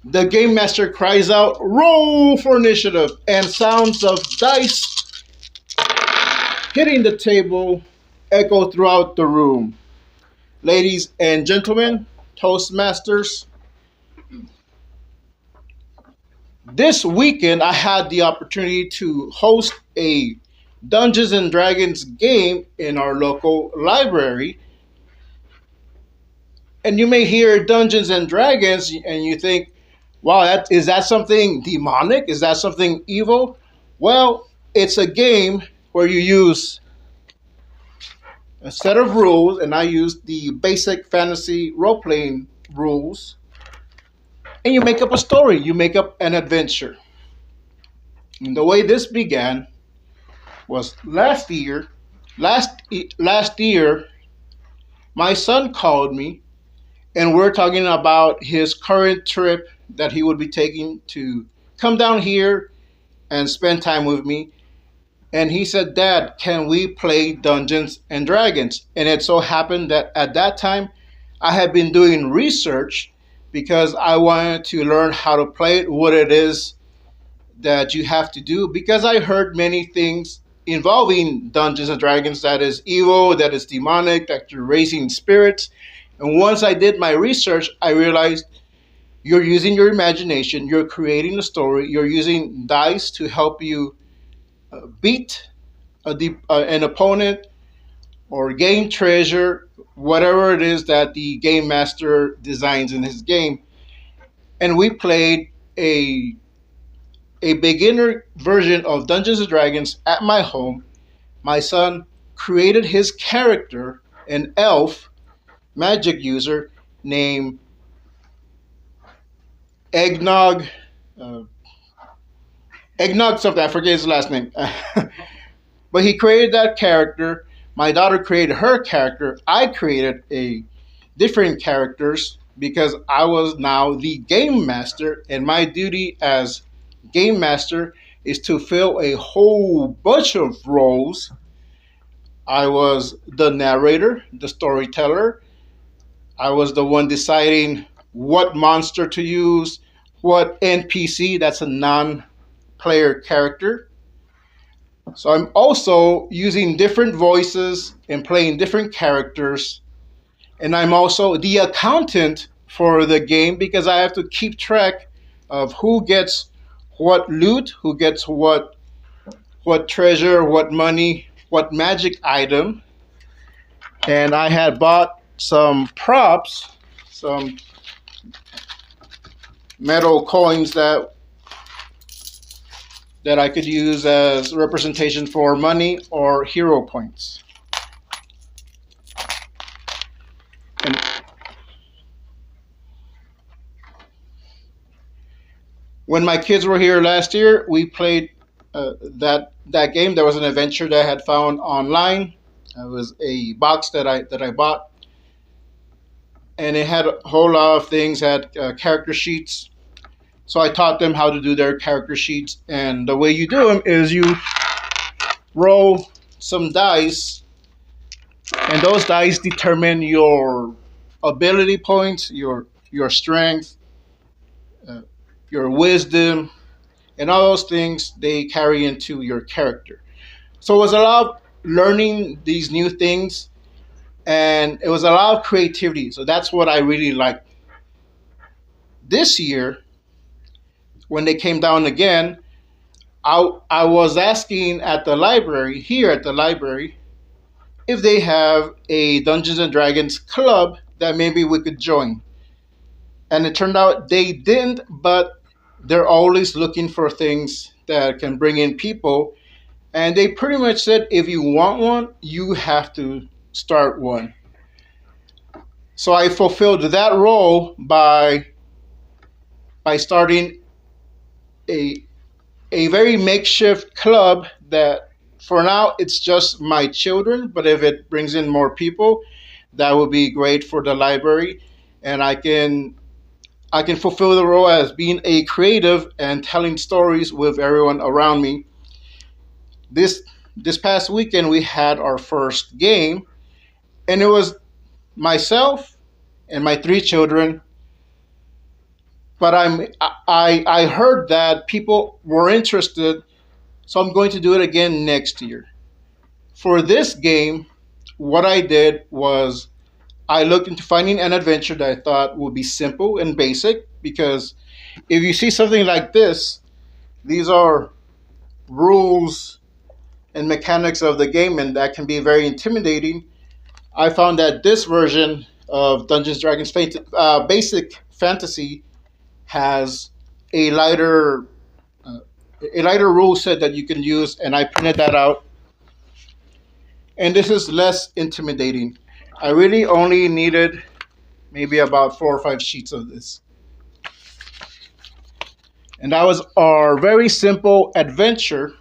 The game master cries out, "Roll for initiative," and sounds of dice hitting the table echo throughout the room. Ladies and gentlemen, Toastmasters, this weekend I had the opportunity to host a Dungeons and Dragons game in our local library. And you may hear Dungeons and Dragons and you think, wow, is that something demonic? Is that something evil? Well, it's a game where you use a set of rules, and I use the basic fantasy role playing rules, and you make up a story, you make up an adventure. And the way this began was last year. Last year, my son called me, and we're talking about his current trip that he would be taking to come down here and spend time with me. And he said, "Dad, can we play Dungeons and Dragons?" And it so happened that at that time, I had been doing research because I wanted to learn how to play it, what it is that you have to do, because I heard many things involving Dungeons and Dragons that is evil, that is demonic, that you're raising spirits. And once I did my research, I realized you're using your imagination, you're creating a story, you're using dice to help you beat an opponent or gain treasure, whatever it is that the game master designs in his game. And we played a beginner version of Dungeons and Dragons at my home. My son created his character, an elf magic user named Eggnog. Eggnog something, I forget his last name. But he created that character. My daughter created her character. I created a different characters because I was now the game master, and my duty as game master is to fill a whole bunch of roles. I was the narrator, the storyteller. I was the one deciding what monster to use, what NPC, that's a non-player character. So I'm also using different voices and playing different characters. And I'm also the accountant for the game because I have to keep track of who gets what loot, who gets what treasure, what money, what magic item. And I had bought some props, some metal coins that I could use as representation for money or hero points. And when my kids were here last year, we played that game. There was an adventure that I had found online. It was a box that I bought, and it had a whole lot of things. Had character sheets. So I taught them how to do their character sheets, and the way you do them is you roll some dice, and those dice determine your ability points, your strength, your wisdom, and all those things they carry into your character. So it was a lot of learning these new things, and it was a lot of creativity. So that's what I really liked. This year, when they came down again, I was asking at the library, if they have a Dungeons and Dragons club that maybe we could join. And it turned out they didn't, but they're always looking for things that can bring in people. And they pretty much said, if you want one, you have to start one. So I fulfilled that role by starting a very makeshift club that for now it's just my children, but if it brings in more people, that would be great for the library, and I can fulfill the role as being a creative and telling stories with everyone around me. This past weekend we had our first game, and it was myself and my 3 children But I heard that people were interested, so I'm going to do it again next year. For this game, what I did was I looked into finding an adventure that I thought would be simple and basic, because if you see something like this, these are rules and mechanics of the game, and that can be very intimidating. I found that this version of Dungeons Dragons Basic Fantasy has a lighter uh, a lighter rule set that you can use, and I printed that out. And this is less intimidating. I really only needed maybe about 4 or 5 sheets of this. And that was our very simple adventure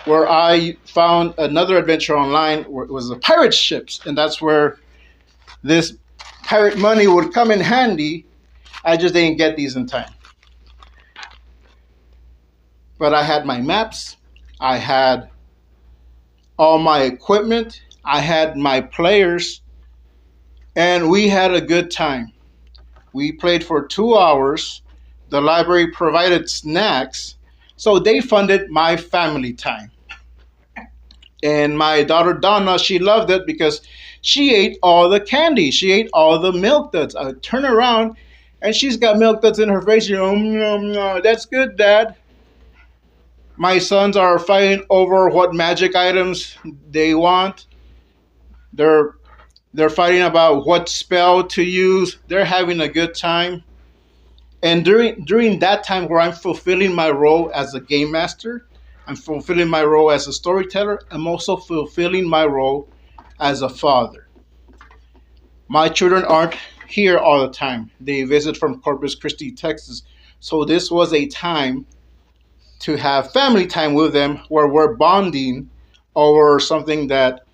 where I found another adventure online where it was the pirate ships, and that's where this pirate money would come in handy. I just didn't get these in time. But I had my maps, I had all my equipment, I had my players, and we had a good time. We played for 2 hours. The library provided snacks, so they funded my family time. And my daughter Donna, she loved it because she ate all the candy. She ate all the milk duds. I turn around and she's got milk duds in her face. You know, that's good, Dad. My sons are fighting over what magic items they want. They're they're fighting about what spell to use. They're having a good time. And during that time where I'm fulfilling my role as a game master, I'm fulfilling my role as a storyteller, I'm also fulfilling my role as a father. My children aren't here all the time. They visit from Corpus Christi, Texas. So this was a time to have family time with them where we're bonding over something that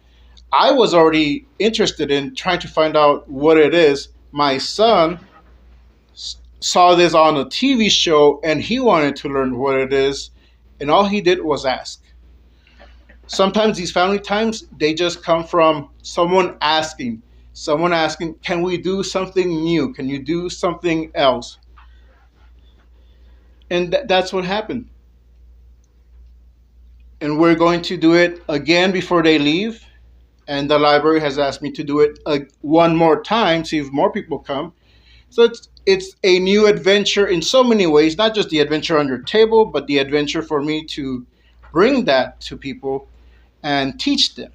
I was already interested in, trying to find out what it is. My son saw this on a TV show and he wanted to learn what it is, and all he did was ask. Sometimes these family times, they just come from someone asking, can we do something new? Can you do something else? And that's what happened. And we're going to do it again before they leave. And the library has asked me to do it one more time, see if more people come. So it's a new adventure in so many ways, not just the adventure on your table, but the adventure for me to bring that to people and teach them.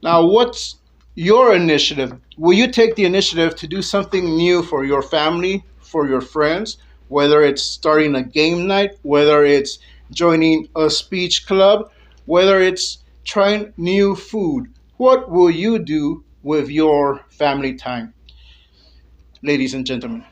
Now, what's your initiative? Will you take the initiative to do something new for your family, for your friends, whether it's starting a game night, whether it's joining a speech club, whether it's trying new food? What will you do with your family time, ladies and gentlemen?